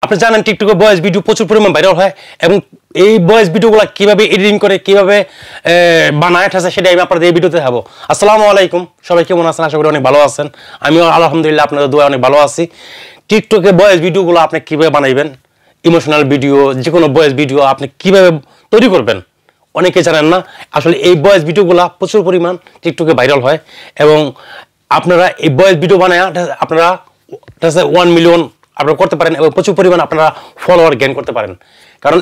আপনি জানেন টিকটকে ভয়েস ভিডিও প্রচুর পরিমাণ ভাইরাল হয় এবং এই ভয়েস ভিডিওগুলো কিভাবে এডিটিং করে কিভাবে বানায় ঠাসে সেটা আমি আপনাদের এই ভিডিওতে দেখাবো। আসসালামু আলাইকুম, সবাই কেমন আছেন? আশা করি অনেক ভালো আছেন। আমিও আলহামদুলিল্লাহ আপনাদের দোয়া অনেক ভালো আছি। টিকটকে ভয়েস ভিডিওগুলো আপনি কিভাবে বানাইবেন, ইমোশনাল ভিডিও, যে কোনো ভয়েস ভিডিও আপনি কিভাবে তৈরি করবেন অনেকে জানেন না। আসলে এই ভয়েস ভিডিওগুলো প্রচুর পরিমাণ টিকটকে ভাইরাল হয় এবং আপনারা এই ভয়েস ভিডিও বানায় আপনারা 1 মিলিয়ন আপনারা করতে পারেন এবং প্রচুর পরিমাণ আপনারা ফলোয়ার গেইন করতে পারেন। কারণ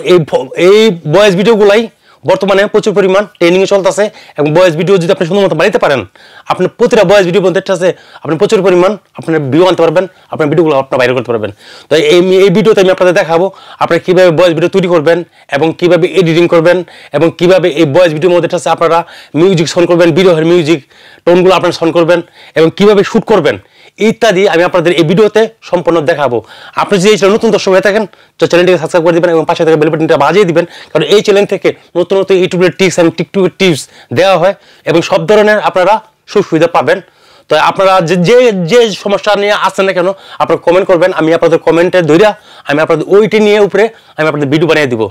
এই ভয়েস ভিডিওগুলাই বর্তমানে প্রচুর পরিমাণ ট্রেনিংয়ে চলতেছে এবং ভয়েস ভিডিও যদি আপনি সুন্দর মতো বানাইতে পারেন, আপনি প্রতিটা ভয়েস ভিডিও মধ্যে আপনি প্রচুর পরিমাণ আপনার ভিউ আনতে পারবেন, আপনার ভিডিওগুলো আপনার ভাইরাল করতে পারবেন। তো এই ভিডিওতে আমি আপনাদের দেখাবো আপনারা কীভাবে ভয়েস ভিডিও তৈরি করবেন এবং কীভাবে এডিটিং করবেন এবং কীভাবে এই ভয়েস ভিডিওর মধ্যে আপনারা মিউজিক সাউন্ড করবেন, ভিডিওর মিউজিক টোনগুলো আপনারা সাউন্ড করবেন এবং কীভাবে শ্যুট করবেন ইত্যাদি আমি আপনাদের এই ভিডিওতে সম্পূর্ণ দেখাবো। আপনি যদি এই চ্যানেল নতুন দর্শক হয়ে থাকেন তো চ্যানেলটিকে সাবস্ক্রাইব করে দিবেন এবং পাশে থেকে বেল বাটনটা বাজিয়ে দিবেন, কারণ এই চ্যানেল থেকে নতুন নতুন ইউটিউবের টিপস এবং টিকটকের টিপস দেওয়া হয় এবং সব ধরনের আপনারা সুবিধা পাবেন। তো আপনারা যে সমস্যা নিয়ে আসেন না কেন আপনারা কমেন্ট করবেন, আমি আপনাদের কমেন্টে ধইরা আমি আপনাদের ওইটি নিয়ে উপরে আমি আপনাদের ভিডিও বানিয়ে দিব।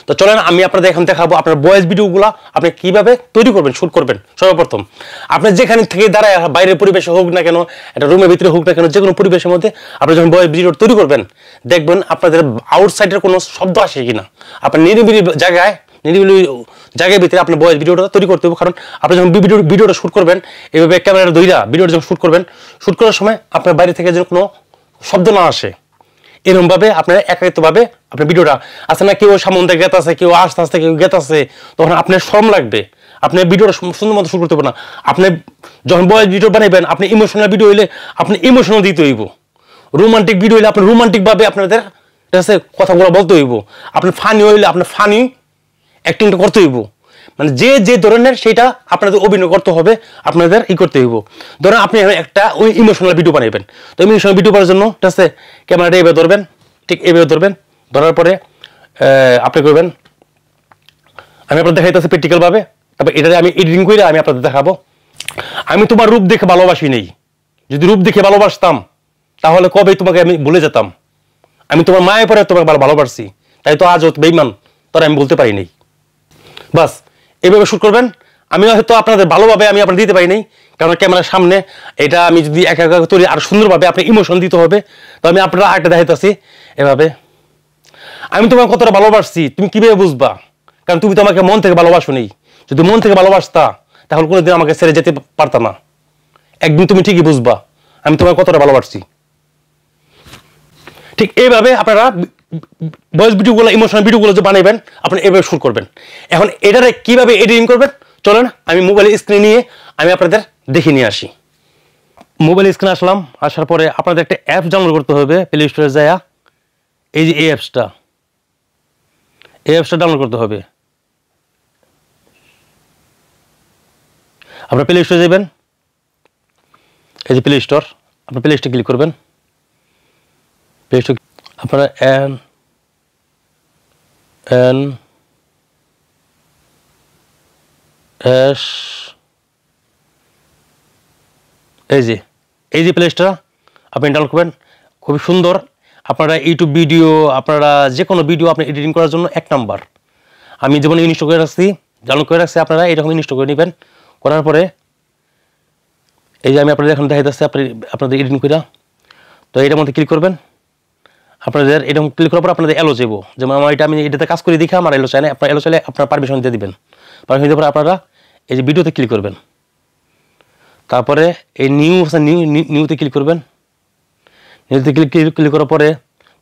তো চলেন আমি আপনাদের এখন দেখাবো আপনার ভয়েস ভিডিওগুলো আপনি কিভাবে তৈরি করবেন, শ্যুট করবেন। সর্বপ্রথম আপনি যেখানে থেকে দাঁড়ায় বাইরের পরিবেশে হোক না কেন, একটা রুমের ভিতরে হোক না কেন, যে কোনো পরিবেশের মধ্যে আপনি যখন ভয়েস ভিডিও তৈরি করবেন দেখবেন আপনাদের আউটসাইডের কোনো শব্দ আসে কিনা। আপনার নিরিবিলি জায়গায় ভিতরে আপনি ভয়েস ভিডিওটা তৈরি করতে হবে, কারণ আপনি যখন ভিডিওটা শ্যুট করবেন এইভাবে ক্যামেরাটা ধইরা ভিডিওটা যখন শ্যুট করবেন, শ্যুট করার সময় আপনার বাইরে থেকে যেন কোনো শব্দ না আসে, এরকমভাবে আপনার একাকিত্বভাবে আপনার ভিডিওটা আসে না, কেউ সামনে গেত আছে, কেউ আস্তে আস্তে কেউ গেত আছে, তখন আপনার শ্রম লাগবে, আপনি ভিডিওটা সুন্দর মতো শ্যুট করতে পারবেন না। আপনি যখন ভয়েস ভিডিও বানাইবেন আপনি ইমোশনাল ভিডিও হইলে আপনি ইমোশনাল দিতে হইব, রোমান্টিক ভিডিও হইলে আপনি রোমান্টিকভাবে আপনাদের কথাগুলো বলতে হইব, আপনি ফানি হইলে আপনার ফানি অ্যাক্টিংটা করতে হইব, মানে যে ধরনের সেটা আপনাদের অভিনয় করতে হবে, আপনাদের করতে হইব। ধরেন আপনি একটা ওই ইমোশনাল ভিডিও বানাইবেন, তো ইমোশনাল ভিডিও করার জন্য ঠিক আছে ক্যামেরাটা এভাবে ধরবেন, ঠিক এভাবে ধরবেন, ধরার পরে আপনি করবেন, আমি আপনাদের দেখাইতেছি প্র্যাকটিক্যালভাবে, তারপর এটাতে আমি এডিটিং করে আমি আপনাদের দেখাবো। আমি তোমার রূপ দেখে ভালোবাসি নেই, যদি রূপ দেখে ভালোবাসতাম তাহলে কবেই তোমাকে আমি ভুলে যেতাম, আমি তোমার মায়ের পরে তোমাকে ভালোবাসছি, তাই তো আজ বেঈমান তোরা আমি বলতে পারি নাই। বাস এইভাবে শ্যুট করবেন। আমি হয়তো আপনাদের ভালোভাবে আমি আপনাদের দিতে পারি নাই, কারণ ক্যামেরার সামনে এটা আমি যদি একা একা তৈরি আর সুন্দরভাবে আপনি ইমোশন দিতে হবে। তো আমি আপনারা আরেকটা দেখাইতেছি এভাবে, আমি তোমাকে কতটা ভালোবাসছি তুমি কিভাবে বুঝবা, কারণ তুমি তো আমাকে মন থেকে ভালোবাসো নেই, যদি মন থেকে ভালোবাসতা তাহলে কোনোদিন আমাকে ছেড়ে যেতে পারতা না, একদিন তুমি ঠিকই বুঝবা আমি তোমাকে কতটা ভালোবাসছি। ঠিক এইভাবে আপনারা ভয়েস ভিডিওগুলো ইমোশনাল ভিডিওগুলো যে বানাবেন আপনি এভাবে শ্যুট করবেন। এখন এটারে কিভাবে এডিটিং করবেন চলেন আমি মোবাইল স্ক্রিনে নিয়ে আমি আপনাদের দেখে নিয়ে আসি। মোবাইল স্ক্রিনে আসলাম, আসার পরে আপনাদের একটা অ্যাপ ডাউনলোড করতে হবে প্লে স্টোরে যায়, এই যে এই অ্যাপসটা ডাউনলোড করতে হবে। আপনার প্লে স্টোরে যাবেন, এই যে প্লে স্টোর, আপনার প্লে স্টোরে ক্লিক করবেন, প্লে স্টোর আপনারা এই যে প্লে স্টোর আপনি ডাউনলোড করবেন, খুবই সুন্দর। আপনারা ইউটিউব ভিডিও আপনারা যে কোনো ভিডিও আপনি এডিটিং করার জন্য এক নাম্বার। আমি যেমন ইনস্টল করে রাখছি, ডাউনলোড করে রাখছি, আপনারা এরকম ইনস্টল করে নেবেন। করার পরে এই যে আমি আপনাদের এখন দেখাইতেছি আপনাদের এডিটিং করে, তো এটার মধ্যে ক্লিক করবেন। আপনাদের এরকম ক্লিক করার পর আপনাদের এলো যাবো, যেমন আমার আমি এটাতে কাজ করে দেখে আমার এলো চাই না, আপনার এলো চাইলে আপনার পারমিশন দিয়ে দিবেন। পারমিশন দেওয়ার পরে আপনারা এই যে ভিডিওতে ক্লিক করবেন, তারপরে এই নিউতে ক্লিক করবেন। নিউতে ক্লিক করার পরে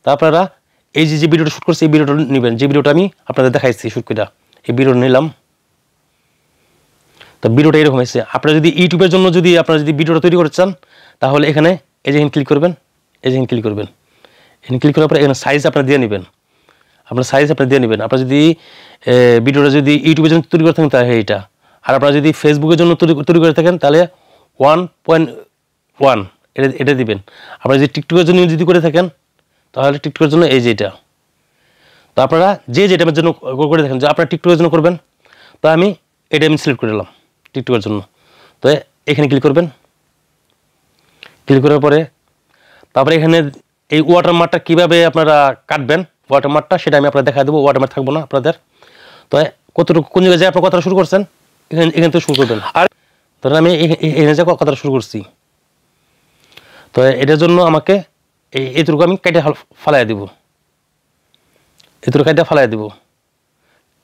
তা আপনারা এই যে ভিডিওটা শ্যুট করছি এই ভিডিওটা নেবেন, যে ভিডিওটা আমি আপনাদের দেখাইছি শ্যুট করে, এই ভিডিওটা নিলাম। তো ভিডিওটা এরকম হয়েছে। আপনারা যদি ইউটিউবের জন্য যদি আপনারা যদি ভিডিওটা তৈরি করতে চান তাহলে এখানে এই যে ক্লিক করবেন, এই যে ক্লিক করবেন, এখানে ক্লিক করার পরে এখানে সাইজ আপনারা দিয়ে নেবেন, আপনার সাইজ আপনারা দিয়ে নেবেন। আপনারা যদি ভিডিওটা যদি ইউটিউবের জন্য তৈরি করে থাকেন তাহলে এইটা, আর আপনারা যদি ফেসবুকের জন্য তৈরি করে থাকেন তাহলে 1.1 এটা দিবেন। আপনারা যদি টিকটকের জন্য যদি করে থাকেন তাহলে টিকটকের জন্য এই যে এটা। তো আপনারা যেটা জন্য করে থাকেন, যে আপনারা টিকটকের জন্য করবেন, তো আমি এটা সিলেক্ট করে নিলাম টিকটকের জন্য। তো এখানে ক্লিক করবেন, ক্লিক করার পরে তারপরে এখানে এই ওয়াটারমার্কটা কিভাবে আপনারা কাটবেন, ওয়াটারমার্কটা সেটা আমি আপনাদের দেখা দেবো। ওয়াটারমার্ক থাকবো না আপনাদের। তো কতটুকু কোন জায়গায় যায় আপনার কথাটা শুরু করছেন, এখান থেকে শুরু করবেন। আর ধরেন আমি এখানে যে কথাটা শুরু করছি, তো এটার জন্য আমাকে এইটুকু আমি কেটে ফালাই দিব, এইটুকু কেটে ফালাই দিব।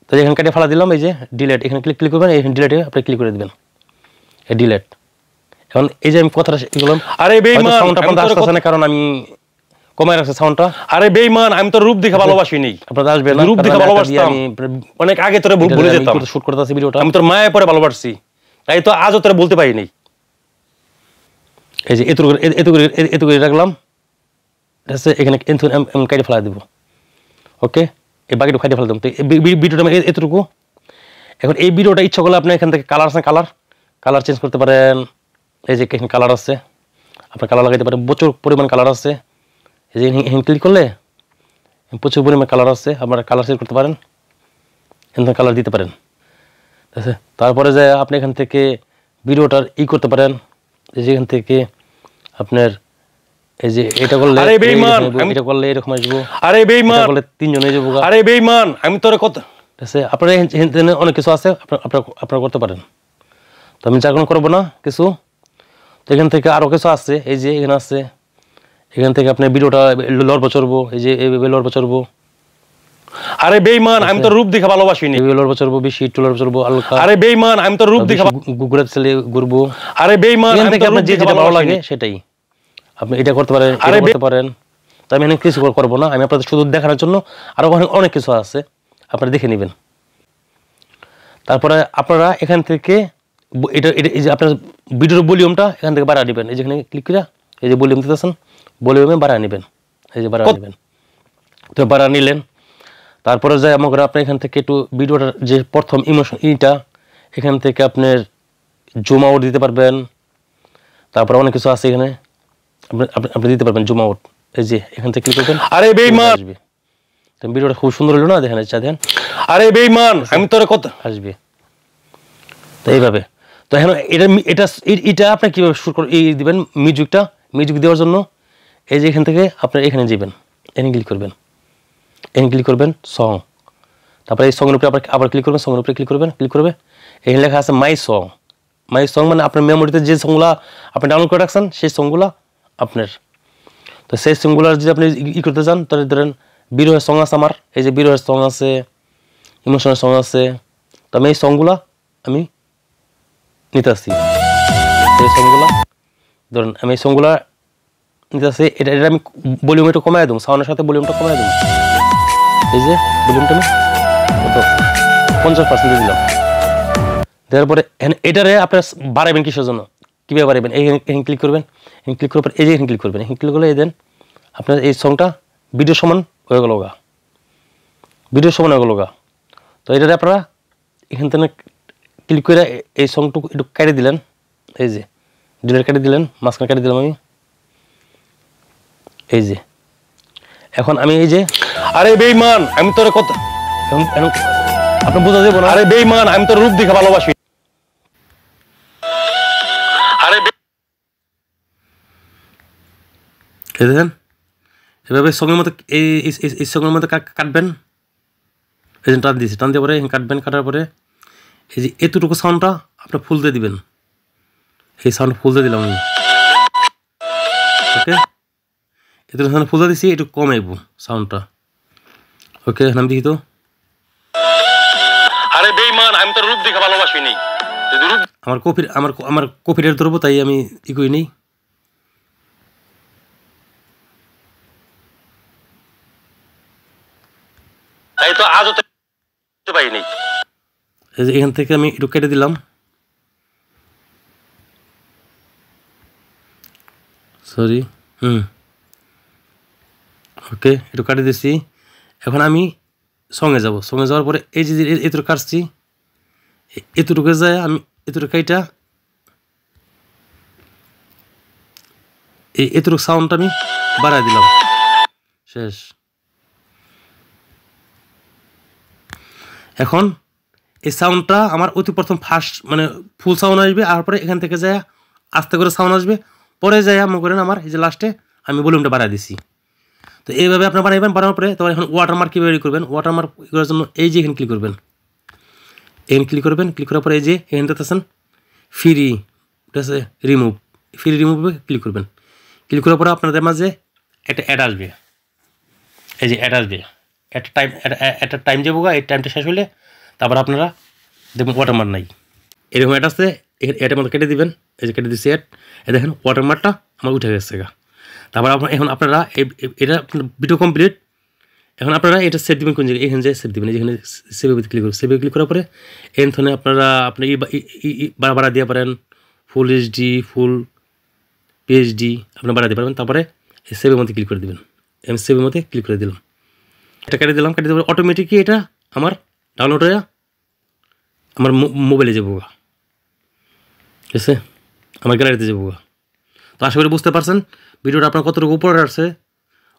তো এখানে কেটে ফালা দিলাম, এই যে ডিলেট, এখানে ক্লিক করবেন, এখানে ডিলেটে আপনি ক্লিক করে দেবেন, এই ডিলেট। এখন এই যে আমি কথাটা বললাম, আরে বেঈমান সাউন্ডটা আপনাদের আসছে না, কারণ আমি কমায় রাখছি সাউন্ডটা। আরে বেঈমান, আমি তো রূপ দেখে ভালোবাসি নি, আপনাদের আসবে না, রূপ দেখে ভালোবাসতাম আমি অনেক আগে, তোরে ভুলে যেতাম, শুট করতেছি ভিডিওটা, আমি তোর মায়ে পরে ভালোবাসছি, তাই তো আজও তোরে বলতে পারি নাই। এই যে এতটুকু রাখলাম, এখানে কেটে ফেলা দিব। ওকে, এই বাকিটা কেটে ফেলা দেব। তো ভিডিওটা এতটুকু। এখন এই ভিডিওটা ইচ্ছা করলে আপনি এখান থেকে কালার আছে, কালার চেঞ্জ করতে পারেন। এই যে এখানে কালার আছে, আপনার কালার লাগাইতে পারেন, প্রচুর পরিমাণ কালার আছে। এই যে এখানে ক্লিক করলে প্রচুর পরিমাণ কালার আছে, আপনারা কালার চেঞ্জ করতে পারেন, এখান কালার দিতে পারেন। ঠিক আছে, তারপরে যে আপনি এখান থেকে ভিডিওটার করতে পারেন, যেখান থেকে আপনার এই যে এটা করলে, আরে বেঈমান এটা করলে এরকম আসবো, আরে বেঈমান এটা করলে তিনজনে যাবো, আরে বেঈমান আমি তোরে কথা। ঠিক আছে, আপনারা অনেক কিছু আছে, আপনারা করতে পারেন। তো আমি যা করবো না কিছু। তো এখান থেকে আরো কিছু আছে, এই যে এখানে আছে, এখান থেকে আপনি ভিডিওটা লড়বো চড়বো, এই যে এইভাবে লড়বো চড়বো। আরে বেঈমান, আমি তো রূপ দেখে ভালোবাসি নি, এইভাবে লড়বো চড়বো, বেশি একটু লড়বো চড়বো, হালকা। আরে বেঈমান, আমি তো রূপ দেখে ঘুরে চলে ঘুরবো। আরে বেঈমান, এখান থেকে আপনার যেটা ভালো লাগে সেটাই আপনি এটা করতে পারেন, এটা করতে পারেন। তো আমি এখানে কিছু করবো না, আমি আপনাদের শুধু দেখানোর জন্য আরো অনেক কিছু আছে, আপনারা দেখে নেবেন। তারপরে আপনারা এখান থেকে এটা এই যে আপনার ভিডিওর ভলিউমটা এখান থেকে বাড়া নেবেন, এই যেখানে ক্লিক করে এই যে ভলিউম দিতেছেন, ভলিউমে বাড়া নেবেন, এই যে বাড়া নেবেন। তো বাড়া নিলেন, তারপরে যাই আমার আপনি এখান থেকে একটু ভিডিওটার যে প্রথম ইমোশন এখান থেকে আপনার জুম আউট দিতে পারবেন। তারপরে অনেক কিছু আছে এখানে, আপনি দিতে পারবেন জুম আউট। এই যে এখান থেকে ক্লিক করবেন, আরে বেঈমান আসবে। তো ভিডিওটা খুব সুন্দর হলো না, দেখেন দেখেন, আরে বেঈমান আমি তোরে কথা আসবে। তো এইভাবে। তো এখন এটা আপনি কিভাবে শুট দিবেন, মিউজিক দেওয়ার জন্য এই যে এখান থেকে আপনার এখানে যাবেন, এখানে ক্লিক করবেন, এখানে ক্লিক করবেন সং। তারপরে এই সঙ্গের উপরে আবার ক্লিক করবেন, সঙ্গের উপরে ক্লিক করবে, এখানে লেখা আছে মাই সং মানে আপনার মেমোরিতে যে সংগুলা আপনি ডাউনলোড করে রাখছেন সেই সংগুলা আপনার। তো সেই সংগুলার যদি আপনি করতে চান, তাহলে ধরেন বিরহের সং আছে আমার, এই যে বিরহের সং আছে, ইমোশনের সং আছে। তো আমি এই সংগুলা আমি নিতে আসছি, এই সংগুলা ধরেন আমি এই সংগুলা নিতে আসছি। এটা আমি ভলিউম একটু কমাই দেবো, সাউন্ডের সাথে ভলিউমটা কমাই দেবো। এই যে ভলিউমটা আমি কত 50% দিলাম। দেওয়ার পরে এটারে আপনার বাড়াবেন কিসের জন্য, কীভাবে বাড়াবেন, এখানে ক্লিক করবেন, এখানে ক্লিক করার পর এই যে এখানে ক্লিক করবেন, এখানে ক্লিক করলে এই দেন আপনার এই সংটা ভিডিও সমান হয়ে গেল গা, ভিডিও সমান হয়ে গেল গা। তো এটারে আপনারা এখান থেকে ক্লিক করে এই সংটুকু একটু কেটে দিলেন, এই যে ডিলেট কেটে দিলেন, মাঝখানে কেটে দিলাম আমি। এই যে এখন আমি এই যে, আরে বেঈমান আমি তোর কথা, আপনি বোঝা যাবো না, আরে বেঈমান আমি তোর রূপ দেখে ভালোবাসি। আরে দেখেন এভাবে সঙ্গের মতো এই সঙ্গের মতো কাটবেন, এই যে টান দিয়েছি, টান দিয়ে পরে কাটবেন, কাটার পরে এই যে এতটুকু সাউন্ডটা আপনি ফুল দিয়ে দিবেন, এই সাউন্ড ফুল দিয়ে দিলাম আমি। ওকে, এতটুকু সাউন্ড ফুল দিয়ে দিচ্ছি, একটু কম আইব সাউন্ডটা। ওকে, নাম দেখি তো, আরে বেঈমান আমি তোর রূপ দেখে ভালোবাসি নি, আমার কপিরাইট ধরবো, তাই আমি করি নেই। তাই তো আজও তো পাইনি। এই যে এখান থেকে আমি একটু কেটে দিলাম, সরি। ওকে, একটু কাটে দিচ্ছি। এখন আমি সঙ্গে যাব, সঙ্গে যাওয়ার পরে এই যে এতটুকু কাটছি, এতটুকু যায় আমি এতটুকু কাইটা এতটুকু সাউন্ডটা আমি বাড়াই দিলাম, শেষ। এখন এই সাউন্ডটা আমার অতি প্রথম ফার্স্ট মানে ফুল সাউন্ড আসবে, আর পরে এখান থেকে যায় আস্তে করে সাউন্ড আসবে, পরে যায় মনে করেন আমার এই যে লাস্টে আমি ভলিউমটা বাড়াই দিছি, তো এইভাবে আপনার বানাবেন, বানানোর পরে তারপর এখন ওয়াটারমার্ক কীভাবে রেডি করবেন, ওয়াটারমার্ক করার জন্য এই যে এখানে ক্লিক করবেন, এখানে ক্লিক করবেন, ক্লিক করার পরে এই যে এখানে দেখতেছেন ফ্রি, ঠিক আছে, রিমুভ, ফ্রি রিমুভে ক্লিক করবেন। ক্লিক করার পরে আপনাদের মাঝে একটা অ্যাড আসবে, এই যে অ্যাড আসবে, একটা টাইম যাবো, এই টাইমটা শেষ হলে তারপর আপনারা দেখবেন ওয়াটারমার্ক নাই, এরকম অ্যাড আসছে, অ্যাডের মধ্যে কেটে দিবেন, এই যে কেটে দিচ্ছি অ্যাড, এই দেখেন ওয়াটারমার্কটা আমার উঠে গেছে গা। তারপর এখন আপনারা এটা ভিডিও কমপ্লিট, এখন আপনারা এটা সেভ দিবেন কোন জায়গায়, এখানে যে সেভ দিবেন, যেখানে সেভে ক্লিক করবেন, সেভে ক্লিক করার পরে এখানে আপনারা আপনি বাড়া দিয়ে পারেন, ফুল এইচডি, ফুল পিএইচডি আপনারা বাড়া দিতে পারবেন। তারপরে এই সেভের মধ্যে ক্লিক করে দেবেন, আমি সেভের মধ্যে ক্লিক করে দিলাম, এটা কেটে দিলাম, কেটে দেওয়ার অটোমেটিকই এটা আমার ডাউনলোড হয়ে আমার মোবাইলে যাবো, ঠিক আছে, আমার গ্যালারিতে যাবো। তো আশা করি বুঝতে পারছেন ভিডিওটা আপনার কতটুকু উপরে আসছে,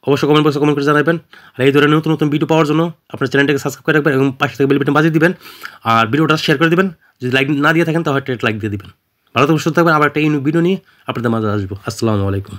অবশ্যই কমেন্ট বক্সে কমেন্ট করে জানাবেন। আর এই ধরনের নতুন নতুন ভিডিও পাওয়ার জন্য আপনার চ্যানেলটাকে সাবস্ক্রাইব করে রাখবেন এবং পাশে থেকে বেল বাটন বাজিয়ে দিবেন, আর ভিডিওটা শেয়ার করে দিবেন। যদি লাইক না দিয়ে থাকেন তাহলে একটা লাইক দিয়ে দিবেন। ভালো থাকবেন, সুস্থ থাকবেন, আবার একটা ভিডিও নিয়ে আপনাদের মাঝে আসবো। আসসালামু আলাইকুম।